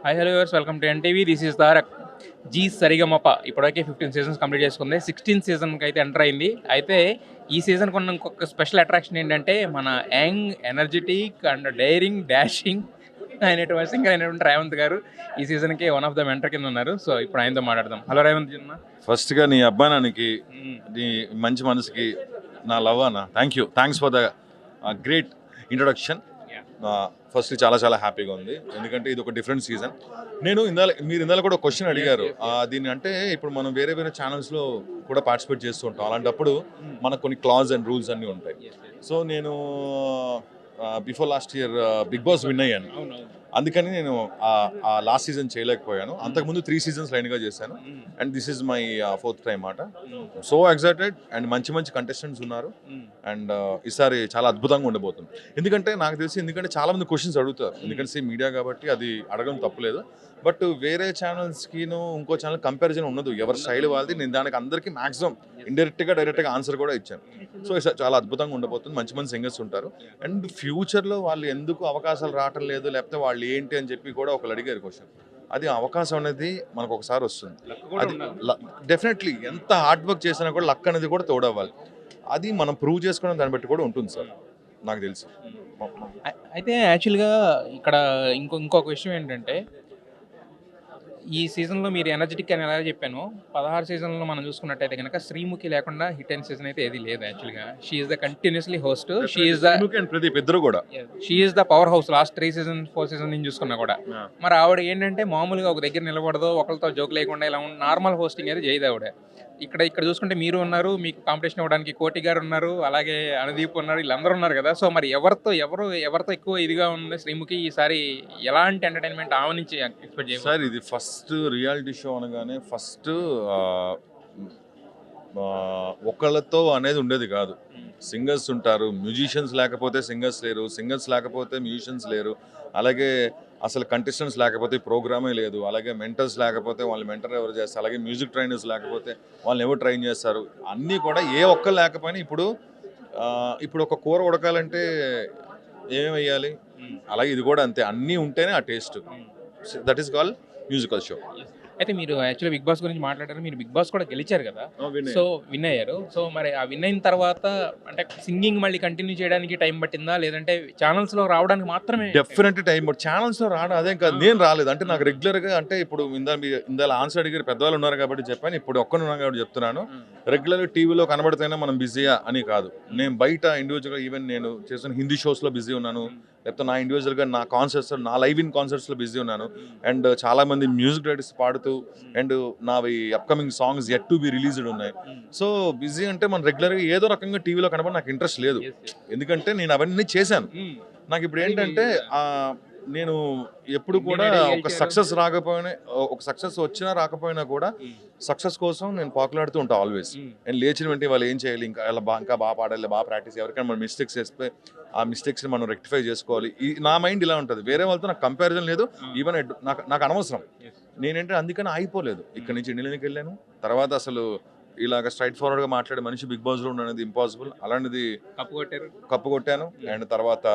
Hi hello viewers welcome to NTV. This is Tarak. Zee Sa Re Ga Ma Pa ఇప్పటివరకు 15 seasons complete చేసుకుంది. 16th సీజన్కి అయితే ఎంటర్ అయింది. అయితే ఈ సీజన్కి ఉన్న ఇంకొక స్పెషల్ అట్రాక్షన్ ఏంటంటే మన young energetic and daring dashing అయినటువంటి సింగర్ అయినటువంటి రేవంత్ గారు ఈ సీజన్కి వన్ ఆఫ్ ద మెంటర్ కింద ఉన్నారు. సో ఇప్పుడు ఆయనతో మాట్లాడదాం. హలో రేవంత్ చిన్న. ఫస్ట్గా నీ అబ్బానానికి నీ మంచి మనసుకి నా లవ్ అన్న thanks for the great introduction. First చాలా చాలా హ్యాపీగా ఉంది, ఎందుకంటే ఇది ఒక డిఫరెంట్ సీజన్. మీరు ఇందాల కూడా క్వశ్చన్ అడిగారు దీన్ని, అంటే ఇప్పుడు మనం వేరే వేరే ఛానల్స్లో కూడా పార్టిసిపేట్ చేస్తూ ఉంటాం. అలాంటప్పుడు మనకు కొన్ని క్లాజ్ అండ్ రూల్స్ అన్నీ ఉంటాయి. సో నేను before last year Bigg Boss win అయ్యాను, అందుకని నేను ఆ లాస్ట్ సీజన్ చేయలేకపోయాను. అంతకుముందు 3 సీజన్స్ లైన్గా చేశాను, and this is my 4th time మాట. సో ఎక్సైటెడ్, అండ్ మంచి కంటెస్టెంట్స్ ఉన్నారు, అండ్ ఈసారి చాలా అద్భుతంగా ఉండబోతుంది. ఎందుకంటే నాకు తెలిసి, ఎందుకంటే చాలా మంది క్వశ్చన్స్ అడుగుతారు, ఎందుకంటే మీడియా కాబట్టి అది అడగడం తప్పులేదు. బట్ వేరే ఛానల్స్కిను ఇంకో ఛానల్ కంపారిజన్ ఉండదు, ఎవరి స్టైల్ వాళ్ళది. నేను దానికి అందరికీ మాక్సిమం డైరెక్ట్గా ఆన్సర్ కూడా ఇచ్చాను. సో చాలా అద్భుతంగా ఉండబోతుంది. మంచి సింగర్స్ ఉంటారు, అండ్ ఫ్యూచర్లో వాళ్ళు ఎందుకు అవకాశాలు రావటం లేదు, లేకపోతే వాళ్ళు ఏంటి అని చెప్పి కూడా ఒకళ్ళు అడిగారు క్వశ్చన్. అది అవకాశం అనేది మనకు ఒకసారి వస్తుంది. అది డెఫినెట్లీ ఎంత హార్డ్ వర్క్ చేసినా కూడా లక్ అనేది కూడా తోడవ్వాలి. అది మనం ప్రూవ్ చేసుకునే దాన్ని బట్టి కూడా ఉంటుంది సార్, నాకు తెలిసి. అయితే యాక్చువల్గా ఇక్కడ ఇంకొక విషయం ఏంటంటే, ఈ సీజన్లో మీరు ఎనర్జెటిక్ అని ఎలా చెప్పాను, 16 సీజన్లో మనం చూసుకున్నట్టయితే కనుక శ్రీముఖి లేకుండా హిట్ అయిన సీజన్ అయితే ఏది లేదు. యాక్చువల్గా she is the continuously host, she is the power house. Last 3 season 4 season నుంచి చూసుకున్నా కూడా. మరి ఆవిడ ఏంటంటే మామూలుగా ఒక దగ్గర నిలబడదు, ఒకరితో జోక్ లేకుండా ఇలా నార్మల్ హోస్టింగ్ అయితే చేయదు ఆవిడ. ఇక్కడ చూసుకుంటే మీరు ఉన్నారు, మీకు కాంపిటీషన్ ఇవ్వడానికి కోటి గారు ఉన్నారు, అలాగే అనుదీప్ ఉన్నారు, వీళ్ళందరూ ఉన్నారు కదా. సో మరి ఎవరితో ఎక్కువ ఇదిగా ఉంది శ్రీముఖి ఈసారి? ఎలాంటి ఎంటర్టైన్మెంట్ ఆమె నుంచి ఎక్స్పెక్ట్ చేయాలి సార్? ఇది ఫస్ట్ రియాలిటీ షో అనగానే ఫస్ట్ ఒకళ్ళతో అనేది ఉండేది కాదు. సింగర్స్ ఉంటారు, మ్యూజిషియన్స్ లేకపోతే సింగర్స్ లేరు, సింగర్స్ లేకపోతే మ్యూజిషియన్స్ లేరు, అలాగే అసలు కంటెస్టెంట్స్ లేకపోతే ప్రోగ్రామే లేదు, అలాగే మెంటర్స్ లేకపోతే వాళ్ళు మెంటర్ ఎవరు చేస్తారు, అలాగే మ్యూజిక్ ట్రైనర్స్ లేకపోతే వాళ్ళు ఎవరు ట్రైన్ చేస్తారు. అన్నీ కూడా ఏ ఒక్కరు లేకపోయినా ఇప్పుడు ఒక కూర ఉడకాలంటే ఏమేమి వేయాలి, అలాగే ఇది కూడా అంతే, అన్నీ ఉంటేనే ఆ taste. That is called musical show. అయితే మీరు యాక్చువల్లీ బిగ్ బాస్ గురించి మాట్లాడారు, మీరు బిగ్ బాస్ కూడా గెలిచారు కదా. సో విన్ అయ్యారు. సో మరి ఆ విన్ అయిన తర్వాత అంటే సింగింగ్ మళ్ళీ కంటిన్యూ చేయడానికి టైం పట్టిందా, లేదంటే ఛానల్స్లో రావడానికి మాత్రమే? డెఫినెట్ టైం పట్టి ఛానల్స్లో రావడం అదేం కాదు, నేను రాలేదు. అంటే నాకు రెగ్యులర్గా, అంటే ఇప్పుడు ఇందాల ఆన్సర్ అడిగారు, పెద్దవాళ్ళు ఉన్నారు కాబట్టి చెప్పాను, ఇప్పుడు ఒక్కనున్నాను కాబట్టి చెప్తున్నాను. రెగ్యులర్గా టీవీలో కనబడితేనే మనం బిజీయా అని కాదు. నేను బయట ఇండివిజువల్గా ఈవెన్ నేను చేసిన హిందీ షోస్లో బిజీ ఉన్నాను, లేకపోతే నా ఇండివిజువల్గా నా కాన్సర్ట్స్, నా లైవ్ ఇన్ కాన్సర్ట్స్లో బిజీ ఉన్నాను. అండ్ చాలామంది మ్యూజిక్ డైరెక్టర్స్ పాడుతూ, అండ్ నావి upcoming songs yet to be released ఉన్నాయి. సో బిజీ అంటే మనం రెగ్యులర్గా ఏదో రకంగా టీవీలో కనబడి నాకు ఇంట్రెస్ట్ లేదు, ఎందుకంటే నేను అవన్నీ చేశాను. నాకు ఇప్పుడు ఏంటంటే నేను ఎప్పుడు కూడా ఒక సక్సెస్ రాకపోయినా, ఒక సక్సెస్ వచ్చినా రాకపోయినా కూడా సక్సెస్ కోసం నేను పాకులాడుతూ ఉంటాను ఆల్వేస్. అండ్ లేచిన వెంటనే వాళ్ళు ఏం చేయాలి, ఇంకా బాగా పాడాలి, బాగా ప్రాక్టీస్, ఎవరికైనా మనం మిస్టేక్స్ చేస్తే ఆ మిస్టేక్స్ని మనం రెక్టిఫై చేసుకోవాలి. నా మైండ్ ఇలా ఉంటుంది, వేరే వాళ్ళతో నాకు కంపారిజన్ లేదు, ఈవెన్ నాకు అనవసరం. నేనేంటంటే అందుకని ఆగిపోలేదు, ఇక్కడ నుంచి ఇండియాకి వెళ్ళాను. తర్వాత అసలు ఇలాగ స్ట్రైట్ ఫార్వర్డ్గా మాట్లాడే మనిషి బిగ్ బాస్లో ఉండనేది ఇంపాసిబుల్. అలాంటిది కప్పు కొట్టాను. అండ్ తర్వాత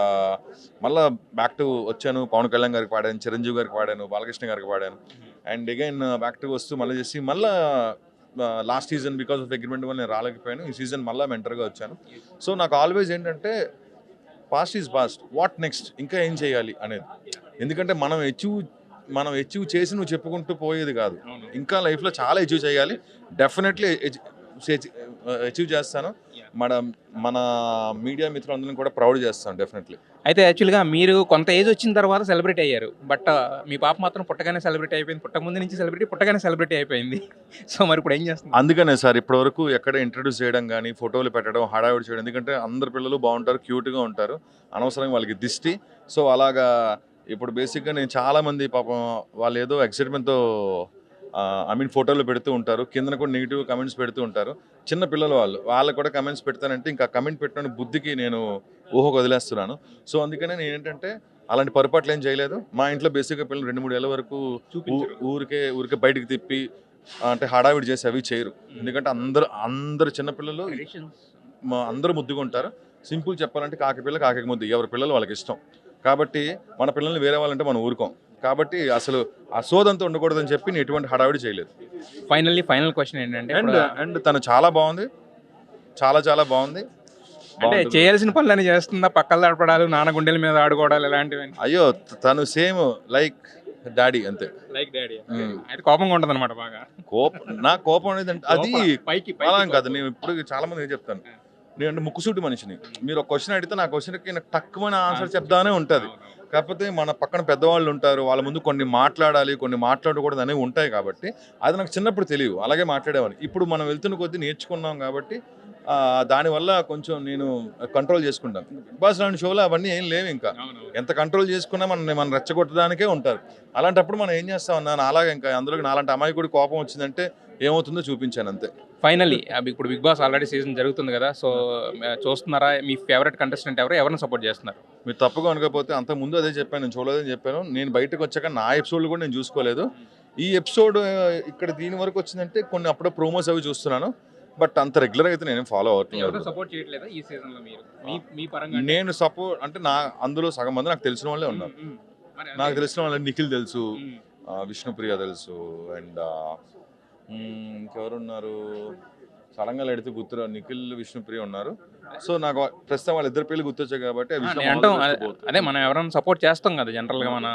మళ్ళీ బ్యాక్ టు వచ్చాను, పవన్ కళ్యాణ్ గారికి పాడాను, చిరంజీవి గారికి పాడాను, బాలకృష్ణ గారికి పాడాను. అండ్ అగైన్ బ్యాక్ టు వస్తూ మళ్ళీ చేసి మళ్ళీ last season because of agreement వల్ల నేను రాలేకపోయాను. ఈ సీజన్ మళ్ళీ మెంటర్గా వచ్చాను. సో నాకు ఆల్వేస్ ఏంటంటే past is past, what next, ఇంకా ఏం చేయాలి అనేది. ఎందుకంటే మనం అచీవ్ చేసి నువ్వు చెప్పుకుంటూ పోయేది కాదు, ఇంకా లైఫ్లో చాలా అచీవ్ చేయాలి. డెఫినెట్లీ అచీవ్ చేస్తాను. మన మీడియా మిత్రులందరినీ కూడా ప్రౌడ్ చేస్తాను డెఫినెట్లీ. అయితే యాక్చువల్గా మీరు కొంత ఏజ్ వచ్చిన తర్వాత సెలబ్రిటీ అయ్యారు, బట్ మీ పాప మాత్రం పుట్టగానే సెలబ్రిటీ అయిపోయింది, పుట్టక ముందు నుంచి పుట్టగానే సెలబ్రిటీ అయిపోయింది. సో మరి ఇప్పుడు ఏం చేస్తుంది? అందుకనే సార్ ఇప్పటివరకు ఎక్కడ ఇంట్రడ్యూస్ చేయడం కానీ, ఫోటోలు పెట్టడం, హడావిడి చేయడం, ఎందుకంటే అందరు పిల్లలు బాగుంటారు, క్యూట్గా ఉంటారు, అనవసరంగా వాళ్ళకి దిష్టి. సో అలాగా ఇప్పుడు బేసిక్గా నేను చాలామంది పాపం వాళ్ళు ఏదో ఎక్సైట్మెంట్తో ఫోటోలు పెడుతూ ఉంటారు, కిందన కూడా నెగిటివ్ కమెంట్స్ పెడుతూ ఉంటారు. చిన్న పిల్లలు వాళ్ళకు కూడా కమెంట్స్ పెడతానంటే ఇంకా కమెంట్ పెట్టిన బుద్ధికి నేను ఊహకు వదిలేస్తున్నాను. సో అందుకనే నేను ఏంటంటే అలాంటి పొరపాట్లు ఏం చేయలేదు. మా ఇంట్లో బేసిక్గా పిల్లలు 2-3 ఏళ్ళ వరకు ఊరికే బయటికి తిప్పి అంటే హడావిడి చేసి అవి చేయరు, ఎందుకంటే అందరు చిన్నపిల్లలు అందరూ ముద్దుగా ఉంటారు. సింపుల్ చెప్పాలంటే కాకి పిల్ల కాకి ముద్దు, ఎవరి పిల్లలు వాళ్ళకి ఇష్టం. కాబట్టి మన పిల్లల్ని వేరే వాళ్ళంటే మనం ఊరుకోం. కాబట్టి అసలు ఆ సోదంతా ఉండకూడదని చెప్పి నేను ఎటువంటి హడావిడి చేయలేదు. ఫైనల్ క్వశ్చన్ ఏంటంటే అండ్ తను చాలా బాగుంది, చాలా బాగుంది. అంటే చేయాల్సిన పనులని చేస్తుందా, పక్కల ఆడపడాలు, నాన్న గుండెల మీద ఆడుకోవడాలు ఇలాంటివి? అయ్యో తను సేమ్ లైక్ డాడీ అంతే. లైక్ డాడీ అయితే కోపంగా ఉంటుంది అనమాట బాగా. నా కోపం అనేది అది పైకి అలా కాదు. నేను ఇప్పుడు చాలా మంది చెప్తాను, నేను అంటే ముక్కుసూటి మనిషిని. మీరు ఒక క్వశ్చన్ అడిగితే నా క్వశ్చన్కి నాకు తక్కువ ఆన్సర్ చెప్తానే ఉంటుంది. కాకపోతే మన పక్కన పెద్దవాళ్ళు ఉంటారు, వాళ్ళ ముందు కొన్ని మాట్లాడాలి, కొన్ని మాట్లాడకూడదు అనేవి ఉంటాయి. కాబట్టి అది నాకు చిన్నప్పుడు తెలియదు, అలాగే మాట్లాడేవాడిని. ఇప్పుడు మనం వెళ్తున్న కొద్దీ నేర్చుకున్నాం కాబట్టి దానివల్ల కొంచెం నేను కంట్రోల్ చేసుకుంటాను. బిగ్ బాస్ లాంటి షోలో అవన్నీ ఏం లేవు. ఇంకా ఎంత కంట్రోల్ చేసుకున్నా మనం రెచ్చగొట్టడానికే ఉంటారు. అలాంటప్పుడు మనం ఏం చేస్తామన్నా, అలాగే ఇంకా అందులోకి నాలాంటి అమాయకుడి కోపం వచ్చిందంటే ఏమవుతుందో చూపించాను అంతే. ఫైనల్లీ ఇప్పుడు బిగ్ బాస్ ఆల్రెడీ సీజన్ జరుగుతుంది కదా, సో చూస్తున్నారా? మీ ఫేవరెట్ కంటెస్టెంట్ ఎవరిని సపోర్ట్ చేస్తున్నారు? మీరు తప్పుగా అనకపోతే అంతకుముందు అదే చెప్పాను, నేను చూడలేదని చెప్పాను. నేను బయటకు వచ్చాక నా ఎపిసోడ్లు కూడా నేను చూసుకోలేదు. ఈ ఎపిసోడ్ ఇక్కడ దీని వరకు వచ్చిందంటే కొన్ని అప్పుడే ప్రోమోస్ అవి చూస్తున్నాను. బట్ అంత రెగ్యులర్గా అయితే నేను ఫాలో అవుతున్నాను. సపోర్ట్ చేయట్లేదా ఈ సీజన్లో మీరు? మీ పరంగా నేను సపోర్ట్ అంటే అందులో సగం మంది నాకు తెలిసిన వాళ్ళే ఉన్నారు. నాకు తెలిసిన వాళ్ళు నిఖిల్ తెలుసు, విష్ణుప్రియ తెలుసు, అండ్ ఇంకెవరున్నారు సడన్గా ఎడితే గుర్తురా, నిఖిల్ విష్ణుప్రియ ఉన్నారు. సో నాకు ప్రస్తుతం వాళ్ళిద్దరు పేర్లు గుర్తొచ్చాయి కాబట్టి అదే మనం ఎవరైనా సపోర్ట్ చేస్తాం కదా జనరల్గా, మన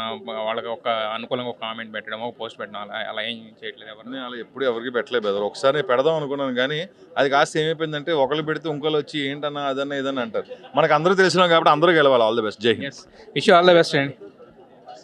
వాళ్ళకి ఒక అనుకూలంగా ఒక కామెంట్ పెట్టడం, ఒక పోస్ట్ పెట్టడం, అలా ఏం చేయట్లేదు ఎవరిని? అలా ఎప్పుడు ఎవరికి పెట్టలేదు బ్రదర్. ఒకసారి పెడదాం అనుకున్నాను కానీ అది కాస్త ఏమైపోయిందంటే ఒకళ్ళు పెడితే ఇంకోళ్ళు వచ్చి ఏంటన్నా అదన్నా ఇదన్నా అంటారు. మనకు అందరూ తెలిసినాం కాబట్టి అందరూ గెలవాలి. All the best. Jai Hind. Wish you all the best అండి.